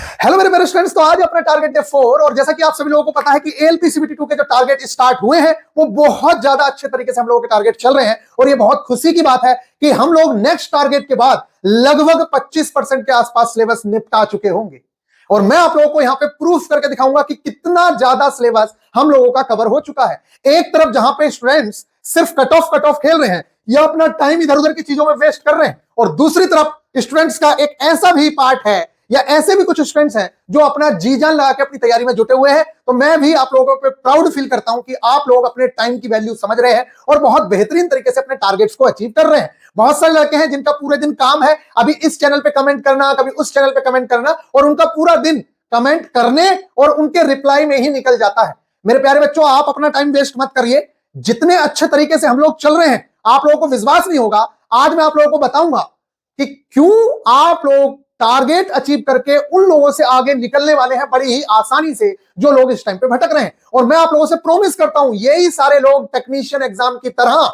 Hello मेरे प्यारे students, तो आज अपना टारगेट है 4 और जैसा कि आप सभी लोगों को पता है कि एएलपी सीबीटी 2 के जो टारगेट स्टार्ट हुए हैं वो बहुत ज्यादा अच्छे तरीके से हम लोगों के टारगेट चल रहे हैं और ये बहुत खुशी की बात है कि हम लोग नेक्स्ट टारगेट के बाद लगभग 25% के आसपास सिलेबस निपटा चुके होंगे। और मैं आप लोगों को यहां पे प्रूफ करके दिखाऊंगा कि कितना ज्यादा सिलेबस हम लोगों का कवर हो चुका है। एक तरफ जहां पे स्टूडेंट्स सिर्फ कट ऑफ खेल रहे हैं या अपना टाइम इधर उधर की चीजों में वेस्ट कर रहे हैं, और दूसरी तरफ स्टूडेंट्स का एक ऐसा भी पार्ट है या ऐसे भी कुछ स्टूडेंट्स हैं जो अपना जी जान लगा के अपनी तैयारी में जुटे हुए हैं। तो मैं भी आप लोगों पे प्राउड फील करता हूं कि आप लोग अपने टाइम की वैल्यू समझ रहे हैं और बहुत बेहतरीन तरीके से अपने टारगेट्स को अचीव कर रहे हैं। बहुत सारे लड़के हैं जिनका पूरे दिन काम है अभी इस चैनल पे कमेंट करना, कभी उस चैनल पे कमेंट करना, और उनका पूरा दिन कमेंट करने और उनके रिप्लाई में ही निकल जाता है। मेरे प्यारे बच्चों, आप अपना टाइम वेस्ट मत करिए। जितने अच्छे तरीके से हम लोग चल रहे हैं, आप लोगों को विश्वास नहीं होगा, आज मैं आप लोगों को बताऊंगा कि क्यों आप लोग टारगेट अचीव करके उन लोगों से आगे निकलने वाले हैं बड़ी ही आसानी से जो लोग इस टाइम पे भटक रहे हैं। और मैं आप लोगों से प्रॉमिस करता हूं यही सारे लोग टेक्नीशियन एग्जाम की तरह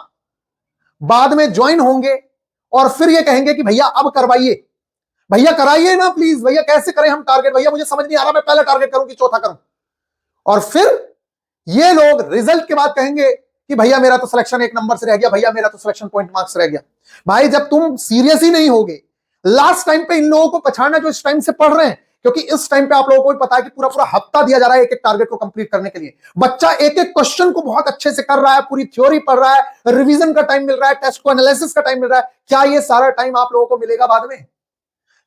बाद में ज्वाइन होंगे और फिर ये कहेंगे कि भैया अब करवाइए, भैया कराइए ना प्लीज, भैया कैसे करें हम टारगेट, भैया मुझे समझ नहीं आ रहा मैं पहला टारगेट करूं कि चौथा करूं। और फिर ये लोग रिजल्ट के बाद कहेंगे कि भैया मेरा तो सिलेक्शन 1 नंबर से रह गया, भैया मेरा तो सिलेक्शन पॉइंट मार्क्स रह गया। भाई जब तुम सीरियस ही नहीं होगे लास्ट टाइम पे इन लोगों को पछाड़ना जो इस टाइम से पढ़ रहे हैं, क्योंकि इस टाइम पे आप लोगों को भी पता है कि पूरा पूरा हफ्ता दिया जा रहा है एक एक टारगेट को कंप्लीट करने के लिए। बच्चा एक एक क्वेश्चन को बहुत अच्छे से कर रहा है, पूरी थ्योरी पढ़ रहा है, रिवीजन का टाइम मिल रहा है, टेस्ट को एनालिसिस का टाइम मिल रहा है। क्या ये सारा टाइम आप लोगों को मिलेगा बाद में?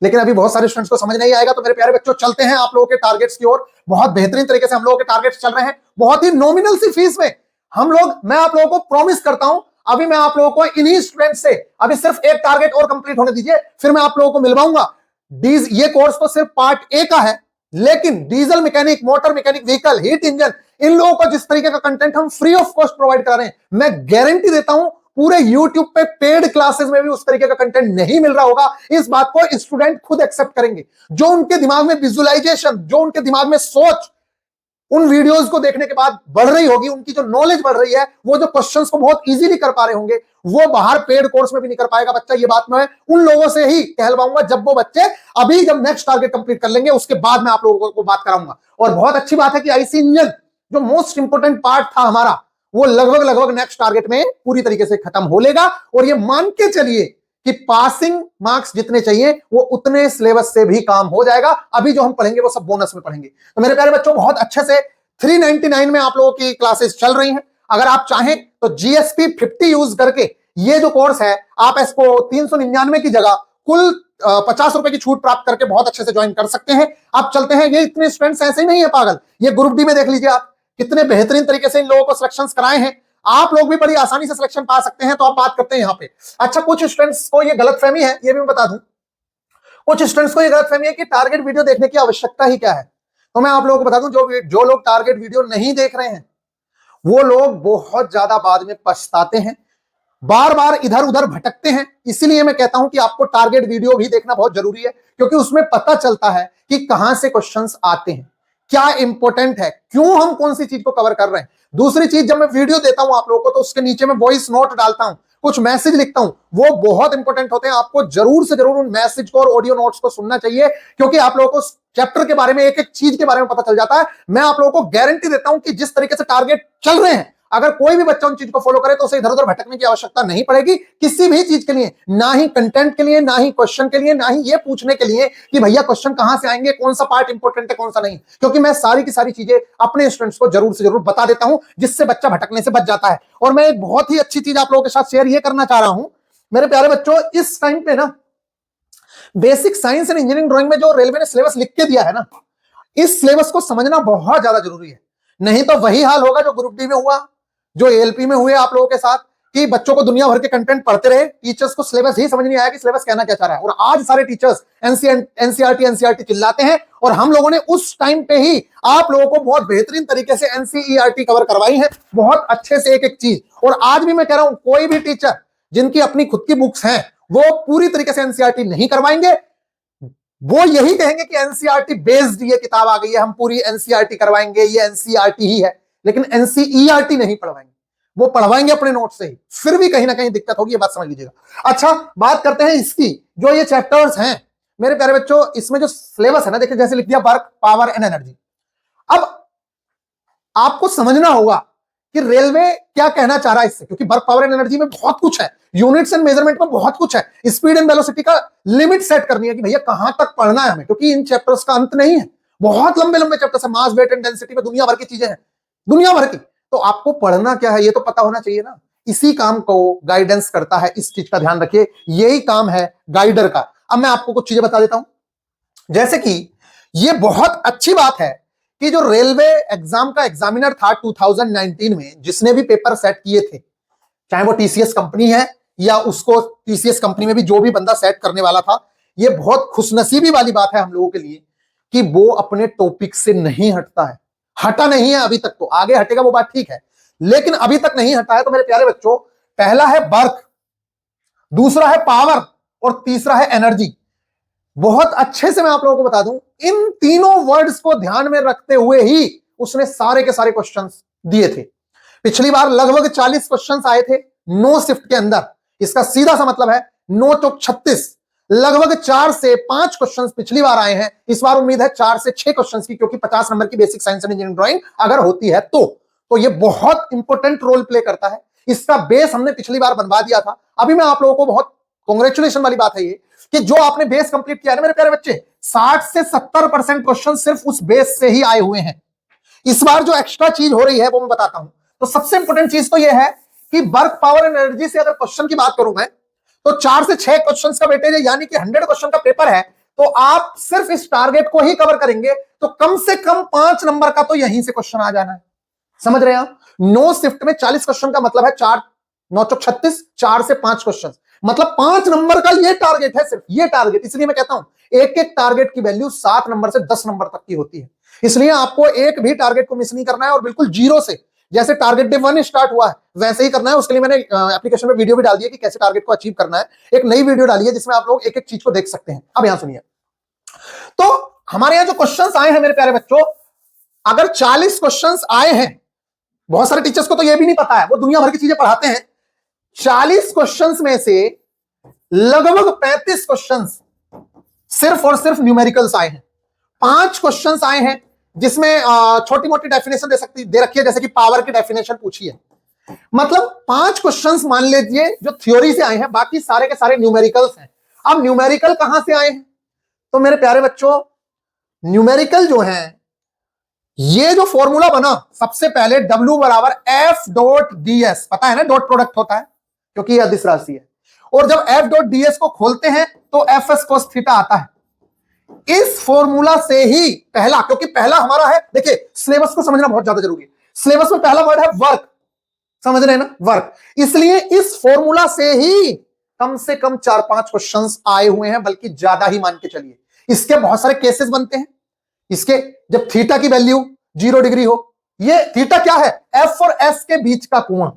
लेकिन अभी बहुत सारे स्टूडेंट्स को समझ नहीं आएगा। तो मेरे प्यारे बच्चों, चलते हैं आप लोगों के टारगेट्स की ओर। बहुत बेहतरीन तरीके से हम लोगों के टारगेट्स चल रहे हैं, बहुत ही नॉमिनल सी फीस में हम लोग, मैं आप लोगों को प्रॉमिस करता हूं अभी मैं आप लोगों को इन्हीं स्टूडेंट्स से अभी सिर्फ एक टारगेट और कंप्लीट होने दीजिए, फिर मैं आप लोगों को मिलवाऊंगा। ये कोर्स तो सिर्फ पार्ट ए का है, लेकिन diesel mechanic, motor mechanic, vehicle, heat engine, इन लोगों को जिस तरीके का कंटेंट हम फ्री ऑफ कॉस्ट प्रोवाइड कर रहे हैं, मैं गारंटी देता हूं पूरे YouTube पे पेड क्लासेस में भी उस तरीके का कंटेंट नहीं मिल रहा होगा। इस बात को स्टूडेंट खुद एक्सेप्ट करेंगे। जो उनके दिमाग में विजुअलाइजेशन, जो उनके दिमाग में सोच उन वीडियोस को देखने के बाद बढ़ रही होगी, उनकी जो नॉलेज बढ़ रही है, वो जो क्वेश्चंस को बहुत इजीली कर पा रहे होंगे, वो बाहर पेड कोर्स में भी नहीं कर पाएगा बच्चा। ये बात मैं उन लोगों से ही कहलवाऊंगा जब वो बच्चे अभी जब नेक्स्ट टारगेट कंप्लीट कर लेंगे, उसके बाद मैं आप लोगों को बात कराऊंगा। और बहुत अच्छी बात है कि आईसी इंजन जो मोस्ट इंपोर्टेंट पार्ट था हमारा, वो लगभग नेक्स्ट टारगेट में पूरी तरीके से खत्म हो लेगा। और ये मान के चलिए कि पासिंग मार्क्स जितने चाहिए वो उतने सिलेबस से भी काम हो जाएगा। अभी जो हम पढ़ेंगे वो सब बोनस में पढ़ेंगे। तो मेरे प्यारे बच्चों, बहुत अच्छे से 399 में आप लोगों की क्लासेस चल रही हैं। अगर आप चाहें तो जीएसपी 50 यूज करके ये जो कोर्स है, आप इसको 399 की जगह कुल 50 रुपए की छूट प्राप्त करके बहुत अच्छे से ज्वाइन कर सकते हैं। आप चलते हैं, ये इतने स्टूडेंट्स ऐसे ही नहीं है पागल, ये ग्रुप डी में देख लीजिए आप कितने बेहतरीन तरीके से इन लोगों को सिलेक्शंस कराए हैं। आप लोग भी बड़ी आसानी से सिलेक्शन पा सकते हैं। तो आप बात करते हैं यहाँ पे। अच्छा, कुछ स्टूडेंट्स को ये गलतफहमी है, ये भी मैं बता दूं, कुछ स्टूडेंट्स को ये गलतफहमी है कि टारगेट वीडियो देखने की आवश्यकता ही क्या है। तो मैं आप लोगों को बता दूं, जो लोग टारगेट वीडियो नहीं देख रहे हैं वो लोग बहुत ज्यादा बाद में पछताते हैं, बार बार इधर उधर भटकते हैं। इसीलिए मैं कहता हूं कि आपको टारगेट वीडियो भी देखना बहुत जरूरी है, क्योंकि उसमें पता चलता है कि कहां से क्वेश्चंस आते हैं, क्या इंपॉर्टेंट है, क्यों हम कौन सी चीज को कवर कर रहे हैं। दूसरी चीज, जब मैं वीडियो देता हूं आप लोगों को तो उसके नीचे में वॉइस नोट डालता हूं, कुछ मैसेज लिखता हूं, वो बहुत इंपॉर्टेंट होते हैं। आपको जरूर से जरूर उन मैसेज को और ऑडियो नोट्स को सुनना चाहिए, क्योंकि आप लोगों को चैप्टर के बारे में, एक एक चीज के बारे में पता चल जाता है। मैं आप लोगों को गारंटी देता हूं कि जिस तरीके से टारगेट चल रहे हैं, अगर कोई भी बच्चा उन चीज को फॉलो करे तो उसे इधर उधर भटकने की आवश्यकता नहीं पड़ेगी किसी भी चीज के लिए, ना ही कंटेंट के लिए, ना ही क्वेश्चन के लिए, ना ही ये पूछने के लिए कि भैया क्वेश्चन कहां से आएंगे, कौन सा पार्ट इंपॉर्टेंट है, कौन सा नहीं। क्योंकि मैं सारी की सारी चीजें अपने स्टूडेंट्स को जरूर से जरूर बता देता हूं, जिससे बच्चा भटकने से बच जाता है। और मैं एक बहुत ही अच्छी चीज आप लोगों के साथ शेयर ये करना चाह रहा हूं मेरे प्यारे बच्चों, इस टाइम पे ना basic science and engineering drawing में जो रेलवे ने सिलेबस लिख के दिया है ना, इस सिलेबस को समझना बहुत ज्यादा जरूरी है। नहीं तो वही हाल होगा जो ग्रुप डी में हुआ, जो एएलपी में हुए आप लोगों के साथ, कि बच्चों को दुनिया भर के कंटेंट पढ़ते रहे, टीचर्स को सिलेबस ही समझ नहीं आया कि सिलेबस कहना क्या चाह रहा है। और आज सारे टीचर्स एनसीईआरटी चिल्लाते हैं, और हम लोगों ने उस टाइम पे ही आप लोगों को बहुत बेहतरीन तरीके से एनसीईआरटी कवर करवाई है, बहुत अच्छे से एक एक चीज। और आज भी मैं कह रहा हूं, कोई भी टीचर जिनकी अपनी खुद की बुक्स हैं वो पूरी तरीके से एनसीईआरटी नहीं करवाएंगे। वो यही कहेंगे कि एनसीईआरटी बेस्ड ये किताब आ गई है, हम पूरी एनसीईआरटी करवाएंगे, ये एनसीईआरटी ही है, लेकिन एनसीईआरटी नहीं पढ़वाएंगे, वो पढ़वाएंगे अपने नोट से ही। फिर भी कहीं ना कहीं दिक्कत होगी, ये बात समझ लीजिएगा। अच्छा, बात करते हैं इसकी, जो ये चैप्टर्स हैं मेरे प्यारे बच्चों इसमें जो सिलेबस है ना, देखिए जैसे लिख दिया वर्क पावर एंड एनर्जी। अब आपको समझना होगा कि रेलवे क्या कहना चाह रहा है इससे, क्योंकि वर्क पावर एंड एनर्जी में बहुत कुछ है, यूनिट्स एंड मेजरमेंट में बहुत कुछ है, स्पीड एंड वेलोसिटी का लिमिट सेट करनी है कि भैया कहां तक पढ़ना है हमें, क्योंकि इन चैप्टर्स का अंत नहीं है, बहुत लंबे लंबे चैप्टर्स है, मास वेट एंड डेंसिटी में दुनिया भर की चीजें हैं, दुनिया भर की। तो आपको पढ़ना क्या है ये तो पता होना चाहिए ना, इसी काम को गाइडेंस करता है, इस चीज का ध्यान रखिए, यही काम है गाइडर का। अब मैं आपको कुछ चीजें बता देता हूं, जैसे कि ये बहुत अच्छी बात है कि जो रेलवे एग्जाम का एग्जामिनर था 2019 में, जिसने भी पेपर सेट किए थे, चाहे वो टीसीएस कंपनी है या उसको टीसीएस कंपनी में भी जो भी बंदा सेट करने वाला था, ये बहुत खुशनसीबी वाली बात है हम लोगों के लिए कि वो अपने टॉपिक से नहीं हटता है, हटा नहीं है अभी तक, तो आगे हटेगा वो बात ठीक है, लेकिन अभी तक नहीं हटा है। तो मेरे प्यारे बच्चों, पहला है वर्क, दूसरा है पावर और तीसरा है एनर्जी। बहुत अच्छे से मैं आप लोगों को बता दूं, इन तीनों वर्ड्स को ध्यान में रखते हुए ही उसने सारे के सारे क्वेश्चंस दिए थे। पिछली बार लगभग 40 क्वेश्चंस आए थे 9 शिफ्ट के अंदर, इसका सीधा सा मतलब है 9 चौक 36, लगभग 4 से 5 क्वेश्चंस पिछली बार आए हैं। इस बार उम्मीद है 4 से 6 क्वेश्चंस की, क्योंकि 50 नंबर की basic science and engineering drawing अगर होती है तो ये बहुत इंपॉर्टेंट रोल प्ले करता है। इसका बेस हमने पिछली बार बनवा दिया था। अभी मैं आप लोगों को, बहुत कांग्रेचुलेशन वाली बात है ये कि जो आपने बेस कंप्लीट किया है ना मेरे प्यारे बच्चे, 60 से 70% क्वेश्चन सिर्फ उस बेस से ही आए हुए हैं। इस बार जो एक्स्ट्रा चीज हो रही है वो मैं बताता हूं। तो सबसे इंपॉर्टेंट चीज तो यह है कि वर्क पावर एंड एनर्जी से अगर क्वेश्चन की बात करूं मैं, तो 4 से 6 क्वेश्चन का वेटेज है, यानी कि 100 क्वेश्चन का पेपर है, तो आप सिर्फ इस टारगेट को ही कवर करेंगे तो कम से कम 5 नंबर का तो यहीं से क्वेश्चन आ जाना है। समझ रहे हैं आप? 9 शिफ्ट में 40 क्वेश्चन का मतलब है 4 9 चौक 36, 4 से 5 क्वेश्चन, मतलब 5 नंबर का ये टारगेट है, सिर्फ ये टारगेट। इसलिए मैं कहता हूं एक एक टारगेट की वैल्यू 7 नंबर से 10 नंबर तक की होती है, इसलिए आपको एक भी टारगेट को मिस नहीं करना है और बिल्कुल जीरो से, जैसे टारगेट डे 1 स्टार्ट हुआ है वैसे ही करना है। उसके लिए मैंने एप्लीकेशन में वीडियो भी डाल दी है कि कैसे टारगेट को अचीव करना है, एक नई वीडियो डाली है जिसमें आप लोग एक एक चीज को देख सकते हैं। अब यहां सुनिए, तो हमारे यहां जो क्वेश्चंस आए हैं मेरे प्यारे बच्चों, अगर 40 क्वेश्चंस आए हैं, बहुत सारे टीचर्स को तो यह भी नहीं पता है, वो दुनिया भर की चीजें पढ़ाते हैं, 40 क्वेश्चंस में से लगभग 35 क्वेश्चंस सिर्फ और सिर्फ न्यूमेरिकल्स आए हैं। 5 क्वेश्चंस आए हैं जिसमें छोटी मोटी डेफिनेशन दे रखी है, जैसे कि पावर की डेफिनेशन पूछी है, मतलब 5 क्वेश्चंस मान लीजिए जो थ्योरी से आए हैं, बाकी सारे के सारे न्यूमेरिकल्स हैं। अब न्यूमेरिकल कहां से आए हैं? तो मेरे प्यारे बच्चों, न्यूमेरिकल जो है, ये जो फॉर्मूला बना सबसे पहले W बराबर F.ds, पता है ना, डॉट प्रोडक्ट होता है क्योंकि यह अदिश राशि है, और जब F.ds को खोलते हैं तो Fs cos थीटा आता है। इस फॉर्मूला से ही पहला, क्योंकि पहला हमारा है, देखिए सिलेबस को समझना बहुत ज्यादा जरूरी है, सिलेबस में पहला वर्ड है वर्क, समझ रहे हैं ना, वर्क, इसलिए इस फॉर्मूला से ही कम से कम 4-5 क्वेश्चंस आए हुए हैं, बल्कि ज्यादा ही मान के चलिए। इसके बहुत सारे केसेस बनते हैं, इसके जब थीटा की वैल्यू 0 डिग्री हो, ये थीटा क्या है? F और S के बीच का कोण,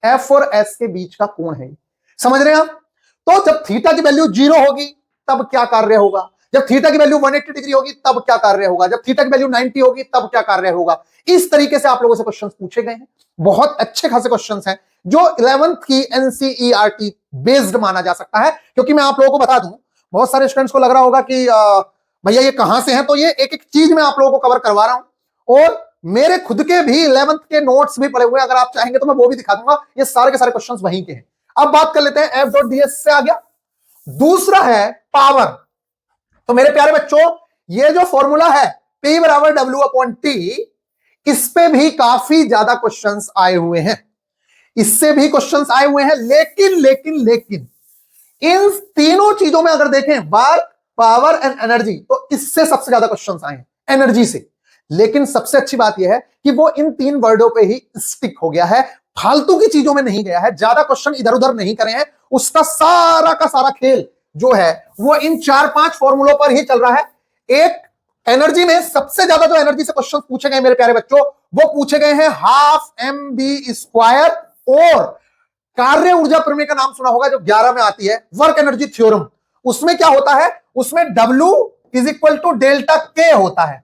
F और S के बीच का कोण है, समझ रहे हैं आप? तो जब थीटा की वैल्यू 0 होगी तब क्या कार्य होगा, जब थीटा की वैल्यू 180 डिग्री होगी तब क्या कार्य होगा, जब थीटा की वैल्यू 90 होगी तब क्या कार्य होगा। इस तरीके से आप लोगों से क्वेश्चंस पूछे गए हैं, बहुत अच्छे खासे क्वेश्चंस हैं जो 11th की एनसीईआरटी बेस्ड माना जा सकता है। क्योंकि मैं आप लोगों को बता दूं, बहुत सारे स्टूडेंट्स को लग रहा होगा कि भैया ये कहां से है, तो ये एक एक चीज मैं आप लोगों को कवर करवा रहा हूं, और मेरे खुद के भी 11th के नोट्स भी पड़े हुए हैं, अगर आप चाहेंगे तो मैं वो भी दिखा दूंगा, ये सारे के सारे क्वेश्चंस वहीं के हैं। अब बात कर लेते हैं F.ds से आ गया, दूसरा है पावर। तो मेरे प्यारे बच्चों, ये जो फॉर्मूला है P बराबर W/T, इस पे भी काफी ज्यादा क्वेश्चंस आए हुए हैं, इससे भी क्वेश्चंस आए हुए हैं, लेकिन इन तीनों चीजों में अगर देखें, वर्क पावर एंड एनर्जी, तो इससे सबसे ज्यादा क्वेश्चंस आए हैं एनर्जी से। लेकिन सबसे अच्छी बात यह है कि वो इन 3 वर्डों पे ही स्टिक हो गया है, फालतू की चीजों में नहीं गया है, ज्यादा क्वेश्चन इधर उधर नहीं करे हैं, उसका सारा का सारा खेल जो है वो इन 4-5 फॉर्मूलों पर ही चल रहा है। एक एनर्जी में सबसे ज्यादा जो एनर्जी से क्वेश्चन पूछे गए मेरे प्यारे बच्चों, वो पूछे गए हैं 12 mv², और कार्य ऊर्जा प्रमेय का नाम सुना होगा जो 11 में आती है, वर्क एनर्जी थ्योरम। उसमें क्या होता है, उसमें W = डेल्टा K होता है,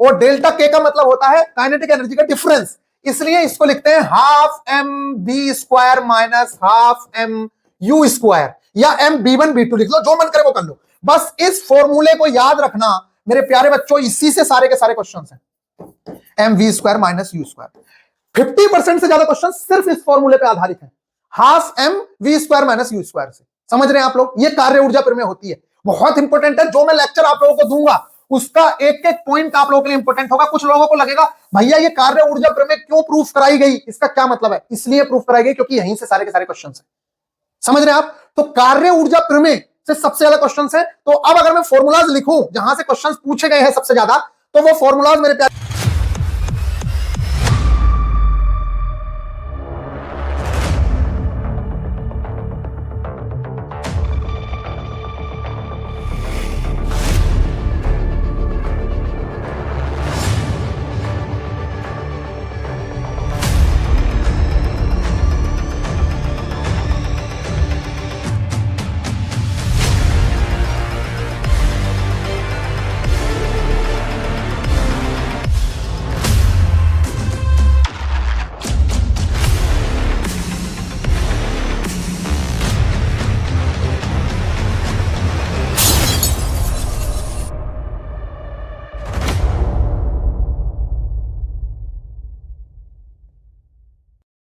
और डेल्टा K का मतलब होता है काइनेटिक एनर्जी का डिफरेंस, इसलिए इसको लिखते हैं 12 mv² - 12 mu², या mb1 b2 लिख लो, जो मन करे वो कर लो। बस इस फॉर्मूले को याद रखना मेरे प्यारे बच्चों, इसी से सारे के सारे क्वेश्चन हैं। M v square minus u square, 50% से ज्यादा क्वेश्चन सिर्फ इस फॉर्मूले पे आधारित है, half m v square minus u square से। समझ रहे हैं आप लोग, ये कार्य ऊर्जा प्रमेय होती है, बहुत इंपॉर्टेंट है। जो मैं लेक्चर आप लोगों को दूंगा उसका एक एक पॉइंट आप लोगों के लिए इंपॉर्टेंट होगा। कुछ लोगों को लगेगा भैया ये कार्य ऊर्जा प्रमेय क्यों प्रूफ कराई गई, इसका क्या मतलब है? इसलिए प्रूफ कराई गई क्योंकि यहीं से सारे के सारे क्वेश्चन है। समझ रहे हैं आप? तो कार्य ऊर्जा प्रमेय से सबसे ज्यादा क्वेश्चन है। तो अब अगर मैं फॉर्मूलाज लिखूं जहां से क्वेश्चन पूछे गए हैं सबसे ज्यादा, तो वो फॉर्मूलाज मेरे प्यारे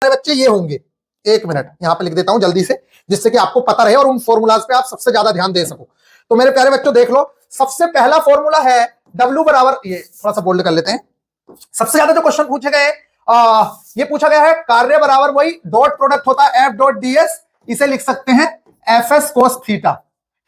बच्चे ये होंगे। एक मिनट यहां पे लिख देता हूं जल्दी से, जिससे कि आपको पता रहे और उन फॉर्मूलाज पे आप सबसे ज्यादा ध्यान दे सको। तो मेरे प्यारे बच्चों देख लो, सबसे पहला फॉर्मूला है W बराबर, ये थोड़ा सा बोल्ड कर लेते हैं। सबसे ज्यादा जो क्वेश्चन पूछे गए ये पूछा गया है कार्य बराबर वही डॉट प्रोडक्ट होता है एफ डॉट डी एस, इसे लिख सकते हैं एफ एस कोस थीटा।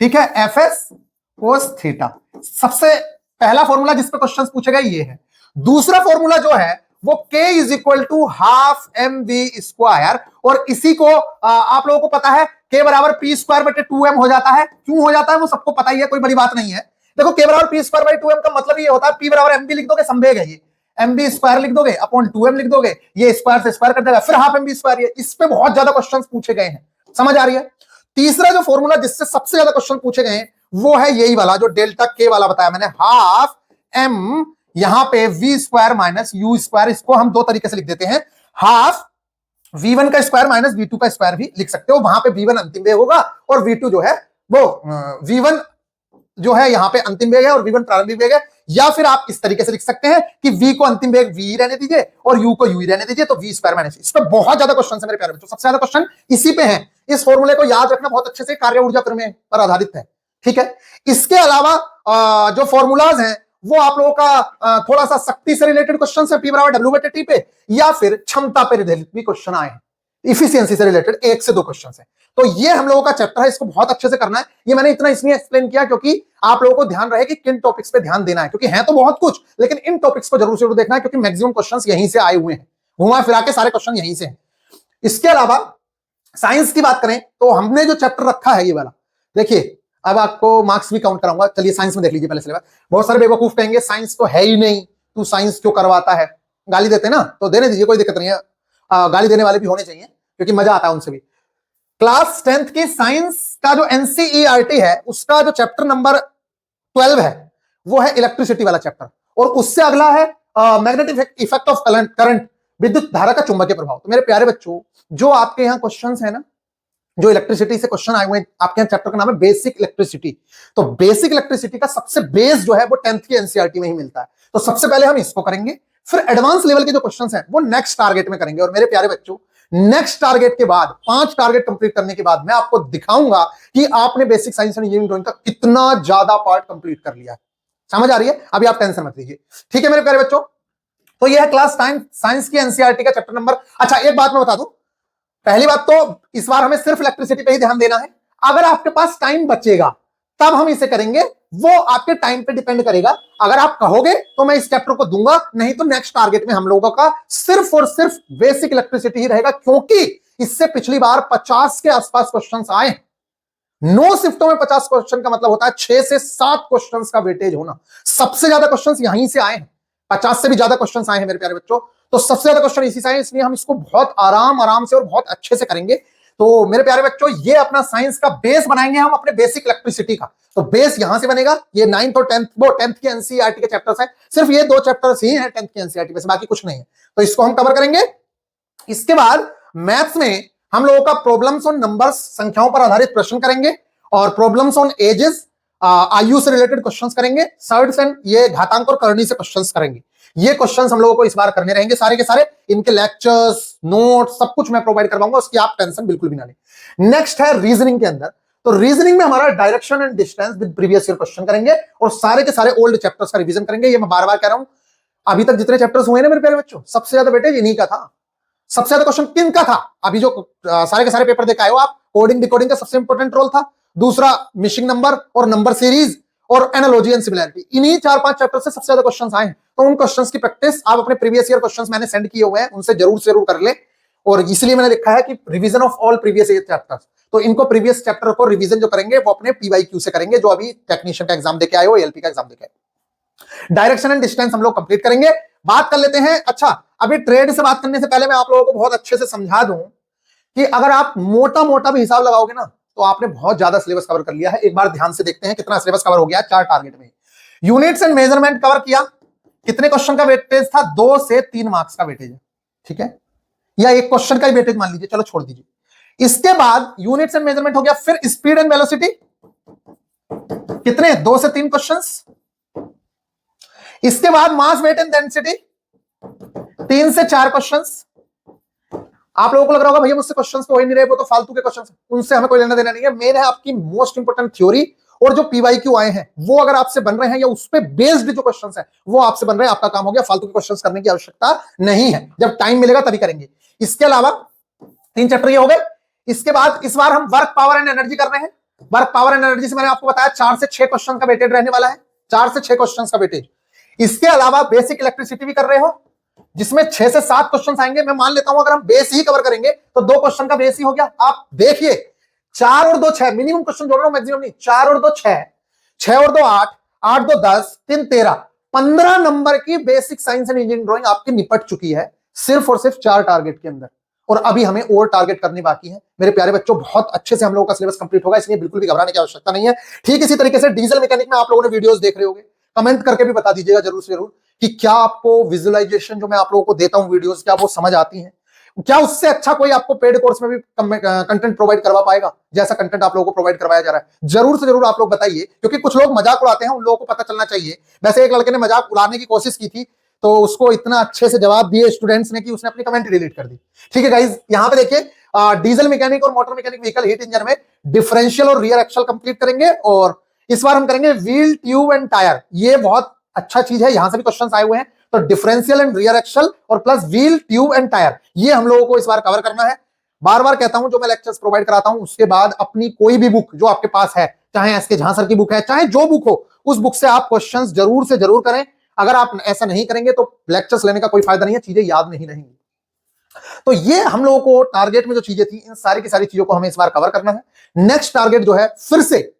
ठीक है, एफ एस कोस थीटा सबसे पहला फॉर्मूला जिस पे क्वेश्चन पूछे गए ये है। दूसरा फॉर्मूला जो है वो k is equal to half m v square, और इसी को आप लोगों को पता है k बराबर पी स्क्वायर बटे 2m हो जाता है। क्यों हो जाता है वो सबको पता ही है, कोई बड़ी बात नहीं है। देखो k बराबर पी स्क्वायर बटे 2m का मतलब ये होता है p बराबर एम बी लिख दोगे, संवेग है ये, एम बी स्क्वायर लिख दोगे अपॉन 2m लिख दोगे, ये स्क्वायर से स्क्वायर कर देगा, फिर हाफ एम बी स्क्वायर। ये इस पे बहुत ज्यादा क्वेश्चन पूछे गए हैं, समझ आ रही है। तीसरा जो फॉर्मूला जिससे सबसे ज्यादा क्वेश्चन पूछे गए हैं वो है यही वाला जो डेल्टा k वाला बताया मैंने, हाफ m यहां पे v square minus u square. इसको हम दो तरीके से लिख देते हैं, हाफ v1 का स्क्वायर माइनस v2 का स्क्वायर भी लिख सकते हो। वहां पे v1 अंतिम वेग होगा और v2 जो है वो v1 जो है यहां पे अंतिम वेग है और v1 प्रारंभिक वेग है। या फिर आप इस तरीके से लिख सकते हैं कि v को अंतिम वेग v रहने दीजिए और u को u ही रहने दीजिए, तो v स्क्वायर माइनस। इस पर बहुत ज्यादा क्वेश्चन है मेरे प्यारे बच्चों, सबसे ज्यादा क्वेश्चन इसी पे है। इस फॉर्मूले को याद रखना बहुत अच्छे से, कार्य ऊर्जा प्रमेय पर आधारित है। ठीक है, इसके अलावा जो फॉर्मूलाज हैं वो आप लोगों का थोड़ा सा शक्ति से रिलेटेड क्वेश्चन है, P बराबर W बटे T पे, या फिर क्षमता पे रिलेटेड भी क्वेश्चन आए हैं, इफिशियंसी से रिलेटेड 1 से 2 क्वेश्चन है। तो ये हम लोगों का चैप्टर है, इसको बहुत अच्छे से करना है। ये मैंने इतना इसलिए एक्सप्लेन किया क्योंकि आप लोगों को ध्यान रहे कि किन टॉपिक्स पे ध्यान देना है, क्योंकि है तो बहुत कुछ लेकिन इन टॉपिक्स को जरूर से देखना है, क्योंकि मैक्सिमम क्वेश्चन यहीं से आए हुए हैं, घुमा फिरा के सारे क्वेश्चन यहीं से हैं। इसके अलावा साइंस की बात करें तो हमने जो चैप्टर रखा है ये वाला, देखिए अब आपको मार्क्स भी काउंट कराऊंगा। चलिए साइंस में देख लीजिए पहले सिलेबस। बहुत सारे बेवकूफ कहेंगे साइंस तो है ही नहीं, तू साइंस क्यों करवाता है, गाली देते हैं ना, तो देने दीजिए, कोई दिक्कत नहीं है। गाली देने वाले भी होने चाहिए क्योंकि मजा आता है उनसे भी। क्लास 10th की साइंस का जो एनसीईआरटी है उसका जो चैप्टर नंबर 12 है वो है इलेक्ट्रिसिटी वाला चैप्टर, और उससे अगला है मैग्नेटिक इफेक्ट ऑफ करंट, विद्युत धारा का चुंबकीय प्रभाव। तो मेरे प्यारे बच्चों जो आपके यहाँ क्वेश्चन है ना, जो इलेक्ट्रिसिटी से क्वेश्चन आए हुए हैं, आपके यहाँ चैप्टर का नाम है बेसिक इलेक्ट्रिसिटी। तो बेसिक इलेक्ट्रिसिटी का सबसे बेस जो है वो 10th की एनसीईआरटी में ही मिलता है। तो सबसे पहले हम इसको करेंगे, फिर एडवांस लेवल के जो क्वेश्चंस हैं वो नेक्स्ट टारगेट में करेंगे। और मेरे प्यारे बच्चों नेक्स्ट टारगेट के बाद 5 टारगेट कंप्लीट करने के बाद मैं आपको दिखाऊंगा कि आपने basic science and engineering drawing का कितना ज्यादा पार्ट कंप्लीट कर लिया है। समझ आ रही है? अभी आप टेंशन मत लीजिए, ठीक है मेरे प्यारे बच्चों। तो यह है क्लास 9 साइंस की एनसीईआरटी का चैप्टर नंबर। अच्छा एक बात मैं बता दूं, पहली बात तो इस बार हमें सिर्फ इलेक्ट्रिसिटी पे ही ध्यान देना है। अगर आपके पास टाइम बचेगा तब हम इसे करेंगे, वो आपके टाइम पे डिपेंड करेगा। अगर आप कहोगे तो मैं इस चैप्टर को दूंगा, नहीं तो नेक्स्ट टारगेट में हम लोगों का सिर्फ और सिर्फ बेसिक इलेक्ट्रिसिटी ही रहेगा, क्योंकि इससे पिछली बार 50 के आसपास क्वेश्चंस आए। 9 शिफ्टों में 50 क्वेश्चन का मतलब होता है 6 से 7 क्वेश्चंस का वेटेज होना। सबसे ज्यादा क्वेश्चंस यहीं से आए हैं, 50 से भी ज्यादा क्वेश्चंस आए हैं मेरे प्यारे बच्चों। तो सबसे ज्यादा क्वेश्चन इसी से आए, इसलिए हम इसको बहुत आराम से और बहुत अच्छे से करेंगे। तो मेरे प्यारे बच्चों ये अपना साइंस का बेस बनाएंगे हम अपने बेसिक इलेक्ट्रिसिटी का। तो बेस यहां से बनेगा। ये 9th और 10th की एनसीईआरटी के चैप्टर्स हैं, सिर्फ ये 2 चैप्टर्स ही हैं 10th की एनसीईआरटी में से, बाकी कुछ नहीं है। तो इसको हम कवर करेंगे। इसके बाद मैथ्स में हम लोगों का प्रॉब्लम्स ऑन नंबर्स, संख्याओं पर आधारित प्रश्न करेंगे, और प्रॉब्लम्स ऑन एजेस, आयु से रिलेटेड क्वेश्चंस करेंगे, सर्ड्स एंड ये घातांक और करनी से क्वेश्चंस करेंगे। ये क्वेश्चंस हम लोगों को इस बार करने रहेंगे सारे के सारे। इनके लेक्चर्स, नोट्स सब कुछ मैं प्रोवाइड करवाऊंगा, उसकी आप टेंशन बिल्कुल भी ना लें। नेक्स्ट है रीजनिंग के अंदर। तो रीजनिंग में हमारा direction and distance with previous year question करेंगे और सारे के सारे ओल्ड चैप्टर्स का रिवीजन करेंगे। ये मैं बार बार कह रहा हूं, अभी तक जितने चैप्टर्स हुए ना मेरे प्यारे बच्चों, सबसे ज्यादा वेटेज इन्हीं का था। सबसे ज्यादा क्वेश्चन किन का था? अभी जो सारे के सारे पेपर देखा है आप, कोडिंग डिकोडिंग का सबसे इंपॉर्टेंट रोल था। दूसरा मिशिंग नंबर और नंबर सीरीज और एनालॉजी एंड सिमिलैरिटी, इन्हीं 4-5 चैप्टर से सबसे ज्यादा क्वेश्चंस आए हैं। तो उन क्वेश्चंस की प्रैक्टिस आप अपने प्रीवियस ईयर क्वेश्चंस मैंने सेंड किए हुए हैं, उनसे जरूर जरूर कर ले। और इसलिए मैंने लिखा है कि revision of all previous year chapters. तो इनको प्रीवियस चैप्टर को रिवीजन जो करेंगे वो अपने पीवाईक्यू से करेंगे, जो अभी टेक्नीशियन का एग्जाम देके आए हो, एलपी का एग्जाम देके आए। डायरेक्शन एंड डिस्टेंस हम लोग कंप्लीट करेंगे। बात कर लेते हैं, अच्छा अभी ट्रेड से बात करने से पहले मैं आप लोगों को बहुत अच्छे से समझा दूं कि अगर आप मोटा मोटा भी हिसाब लगाओगे ना तो आपने बहुत ज्यादा सिलेबस कवर कर लिया है। एक बार ध्यान से देखते हैं कितना सिलेबस कवर हो गया 4 टारगेट में। यूनिट्स एंड मेजरमेंट कवर किया, कितने क्वेश्चन का वेटेज था? 2 से 3 मार्क्स का वेटेज है, ठीक है, या एक क्वेश्चन का ही वेटेज मान लीजिए, चलो छोड़ दीजिए। इसके बाद यूनिट्स एंड मेजरमेंट हो गया, फिर स्पीड एंड वेलोसिटी, कितने? 2 से 3 क्वेश्चंस। इसके बाद मास वेट एंड डेंसिटी, 3 से 4 क्वेश्चंस। आप लोगों को लग रहा होगा भैया मुझसे क्वेश्चंस तो हो ही नहीं रहे, वो तो फालतू के क्वेश्चंस, उनसे हमें कोई लेना देना नहीं है। मेन है आपकी मोस्ट इंपोर्टेंट थ्योरी, और जो पीवाईक्यू आए हैं वो अगर आपसे बन रहे हैं या उस पे बेस्ड जो क्वेश्चंस हैं वो आपसे बन रहे हैं, आपका काम हो गया। फालतू के क्वेश्चंस करने की आवश्यकता नहीं है, जब टाइम मिलेगा तभी करेंगे। इसके अलावा 3 चैप्टर ये हो गए। इसके बाद इस बार हम वर्क पावर एंड एनर्जी कर रहे हैं। वर्क पावर एंड एनर्जी से मैंने आपको बताया 4 से 6 क्वेश्चन का वेटेज रहने वाला है, 4 से 6 क्वेश्चन का वेटेज। इसके अलावा बेसिक इलेक्ट्रिसिटी भी कर रहे हो, जिसमें 6 से 7 क्वेश्चन आएंगे। मैं मान लेता हूं अगर हम बेस ही कवर करेंगे तो 2 क्वेश्चन का बेस ही हो गया। आप देखिए 4 और 2 6, मिनिमम क्वेश्चन जोड़ रहा हूं, मैक्सिमम नहीं। 4 और 2 6, 6 और 2 8, 8 2 10, 3 13, 15 नंबर की basic science and engineering drawing आपकी निपट चुकी है सिर्फ और सिर्फ 4 टारगेट के अंदर। और अभी हमें और टारगेट करनी बाकी है मेरे प्यारे बच्चों। बहुत अच्छे से हम लोगों का सिलेबस कंप्लीट होगा, इसलिए बिल्कुल भी घबराने की आवश्यकता नहीं है। ठीक इसी तरीके से डीजल मैकेनिक में आप लोगों ने वीडियोस देख रहे होंगे, कमेंट करके भी बता दीजिएगा जरूर से जरूर कि क्या आपको विजुअलाइजेशन जो मैं आप लोगों को देता हूं वीडियोस, क्या वो समझ आती हैं? क्या उससे अच्छा कोई आपको पेड कोर्स में भी कंटेंट प्रोवाइड करवा पाएगा जैसा कंटेंट आप लोगों को प्रोवाइड करवाया जा रहा है? जरूर से जरूर आप लोग बताइए, क्योंकि कुछ लोग मजाक उड़ाते हैं, उन लोगों को पता चलना चाहिए। वैसे एक लड़के ने मजाक उड़ाने की कोशिश की थी, तो उसको इतना अच्छे से जवाब दिए स्टूडेंट्स ने कि उसने अपनी कमेंट डिलीट कर दी। ठीक है गाइज, यहाँ पे देखिए डीजल मैकेनिक और motor mechanic vehicle heat engine में डिफरेंशियल और रियर एक्सल कंप्लीट करेंगे। और इस बार हम करेंगे व्हील, ट्यूब एंड टायर। ये बहुत अच्छा चीज है, यहां से भी क्वेश्चन आए हुए हैं। तो डिफरेंशियल एंड रियर एक्सल और plus wheel, tube and tyre, ये हम लोगों को इस बार कवर करना है। बार बार कहता हूं, जो मैं लेक्चर्स प्रोवाइड कराता हूं उसके बाद अपनी कोई भी बुक जो आपके पास है, चाहे एसके झां सर की बुक है, चाहे जो बुक हो, उस बुक से आप क्वेश्चंस जरूर से जरूर करें। अगर आप ऐसा नहीं करेंगे तो लेक्चर्स लेने का कोई फायदा नहीं है, चीजें याद नहीं रहेंगी। तो ये हम लोगों को टारगेट में जो चीजें थी, इन सारी की सारी चीजों को हमें इस बार कवर करना है। नेक्स्ट टारगेट जो है फिर से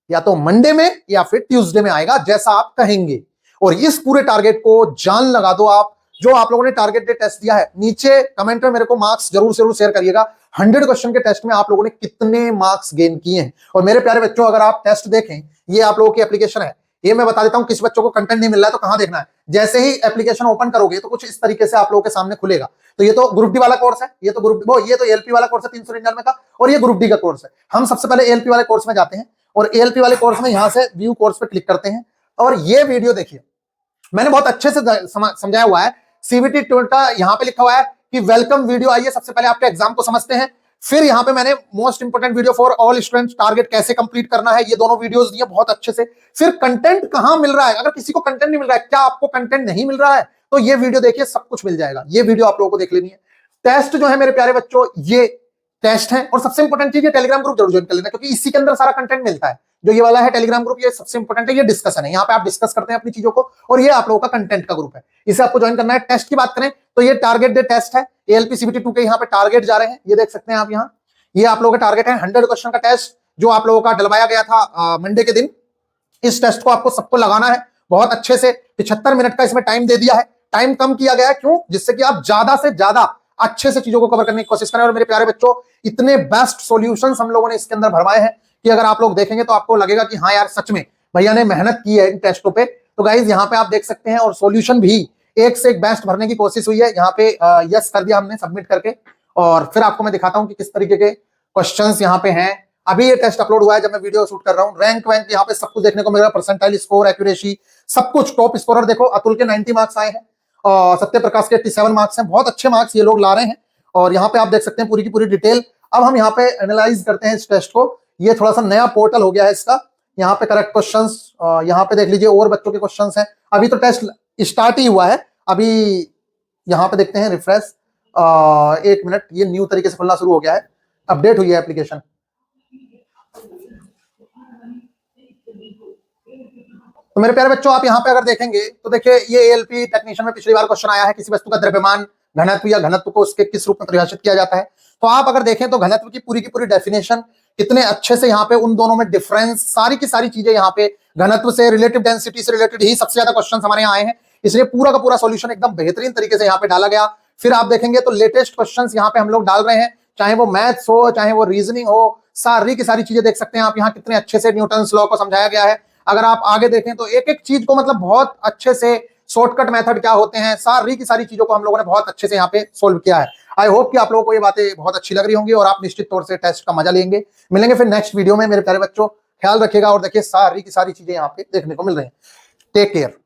या तो मंडे में या फिर ट्यूसडे में आएगा, जैसा आप कहेंगे। और इस पूरे टारगेट को जान लगा दो आप। जो आप लोगों ने टारगेट डे टेस्ट दिया है, नीचे कमेंट में मेरे को मार्क्स जरूर से जरूर शेयर करिएगा। 100 क्वेश्चन के टेस्ट में आप लोगों ने कितने मार्क्स गेन किए हैं। और मेरे प्यारे बच्चों, अगर आप टेस्ट देखें, ये आप लोगों की एप्लीकेशन है, ये मैं बता देता हूं किस बच्चों को कंटेंट नहीं मिल रहा है तो कहां देखना है। जैसे ही एप्लीकेशन ओपन करोगे तो कुछ इस तरीके से आप लोगों के सामने खुलेगा। तो ये तो ग्रुप डी वाला कोर्स है, ये तो एलपी वाला कोर्स है 399 का, और ये ग्रुप डी का कोर्स है। हम सबसे पहले एलपी वाले कोर्स में जाते हैं और एलपी वाले कोर्स में यहां से व्यू कोर्स पे क्लिक करते हैं। और ये वीडियो देखिए, मैंने बहुत अच्छे से समझाया हुआ है। सीबीटी टोटा यहां पे लिखा हुआ है कि वेलकम वीडियो। आइए सबसे पहले आपके एग्जाम को समझते हैं, फिर यहां पे मैंने most important video for all students, target कैसे कंप्लीट करना है, ये दोनों वीडियोस दिए बहुत अच्छे से। फिर कंटेंट कहां मिल रहा है, अगर किसी को कंटेंट नहीं मिल रहा है, क्या आपको कंटेंट नहीं मिल रहा है, तो ये वीडियो देखिए, सब कुछ मिल जाएगा। ये वीडियो आप लोगों को देख लेनी है। टेस्ट जो है मेरे प्यारे बच्चों, ये टेस्ट है। और सबसे इंपॉर्टेंट चीज, ये टेलीग्राम ग्रुप जरूर ज्वाइन कर लेना, क्योंकि इसी के अंदर सारा कंटेंट मिलता है। जो ये वाला है टेलीग्राम ग्रुप, ये सबसे इंपॉर्टेंट है, ये डिस्कशन है। यहाँ पे आप डिस्कस करते हैं अपनी चीजों को, और ये आप लोगों का कंटेंट का ग्रुप है, इसे आपको ज्वाइन करना है। टेस्ट की बात करें तो ये टारगेट डे टेस्ट है, एएलपी सीबीटी 2 के यहाँ पे टारगेट जा रहे हैं, ये देख सकते हैं आप यहाँ। ये आप लोगों का टारगेट है 100 क्वेश्चन का टेस्ट, जो आप लोगों का डलवाया गया था मंडे के दिन। इस टेस्ट को आपको सबको लगाना है बहुत अच्छे से। 75 मिनट का इसमें टाइम दे दिया है, टाइम कम किया गया है, क्यों? जिससे कि आप ज्यादा से ज्यादा अच्छे से चीजों को कवर करने की कोशिश करें। और मेरे प्यारे बच्चों, इतने बेस्ट सॉल्यूशंस हम लोगों ने इसके अंदर भरवाए हैं कि अगर आप लोग देखेंगे तो आपको लगेगा कि हाँ यार, सच में भैया ने मेहनत की है इन टेस्टों पे। तो गाइज यहाँ पे आप देख सकते हैं, और सॉल्यूशन भी एक से एक बेस्ट भरने की कोशिश हुई है। यहाँ पे यस कर दिया हमने सबमिट करके, और फिर आपको मैं दिखाता हूँ कि किस तरीके के क्वेश्चंस यहाँ पे हैं। अभी ये टेस्ट अपलोड हुआ है जब मैं वीडियो शूट कर रहा हूँ। रैंक वैंक यहाँ पे सब कुछ देखने को मिल रहा है, परसेंटाइल स्कोर, एक्यूरेसी, सब कुछ टॉप स्कोरर देखो अतुल के 90 मार्क्स आए हैं और सत्य प्रकाश के 87 मार्क्स हैं। बहुत अच्छे मार्क्स ये लोग ला रहे हैं और यहाँ पे आप देख सकते हैं पूरी की पूरी डिटेल। अब हम यहाँ पे एनालाइज करते हैं इस टेस्ट को। ये थोड़ा सा नया पोर्टल हो गया है इसका। यहाँ पे करेक्ट क्वेश्चंस, यहाँ पे देख लीजिए और बच्चों के क्वेश्चंस हैं। अभी तो टेस्ट स्टार्ट ही हुआ है। अभी यहाँ पे देखते हैं रिफ्रेश, 1 मिनट, ये न्यू तरीके से खुलना शुरू हो गया है, अपडेट हुई है एप्लीकेशन। तो मेरे प्यारे बच्चों आप यहाँ पे अगर देखेंगे तो देखिए ये एएलपी टेक्नीशियन में पिछली बार क्वेश्चन आया है, किसी वस्तु का द्रव्यमान घनत्व या घनत्व को उसके किस रूप में परिभाषित किया जाता है। तो आप अगर देखें तो घनत्व की पूरी डेफिनेशन कितने अच्छे से यहाँ पे उन दोनों में डिफरेंस, सारी की सारी चीजें यहाँ पे घनत्व से रिलेटिव, डेंसिटी से रिलेटेड ही सबसे ज्यादा क्वेश्चन हमारे यहाँ आए हैं, इसलिए पूरा का पूरा सॉल्यूशन एकदम बेहतरीन तरीके से यहाँ पे डाला गया। फिर आप देखेंगे तो लेटेस्ट क्वेश्चंस यहाँ पे हम लोग डाल रहे हैं, चाहे वो मैथ्स हो चाहे वो रीजनिंग हो, सारी की सारी चीजें देख सकते हैं आप यहाँ कितने अच्छे से न्यूटन्स लॉ को समझाया गया है। अगर आप आगे देखें तो एक एक चीज को मतलब बहुत अच्छे से शॉर्टकट मेथड क्या होते हैं, सारी की सारी चीजों को हम लोगों ने बहुत अच्छे से यहाँ पे सोल्व किया है। आई होप कि आप लोगों को ये बातें बहुत अच्छी लग रही होंगी और आप निश्चित तौर से टेस्ट का मजा लेंगे। मिलेंगे फिर नेक्स्ट वीडियो में मेरे प्यारे बच्चों, ख्याल रखिएगा और देखिए सारी की सारी चीजें यहाँ पे देखने को मिल रही हैं। Take care.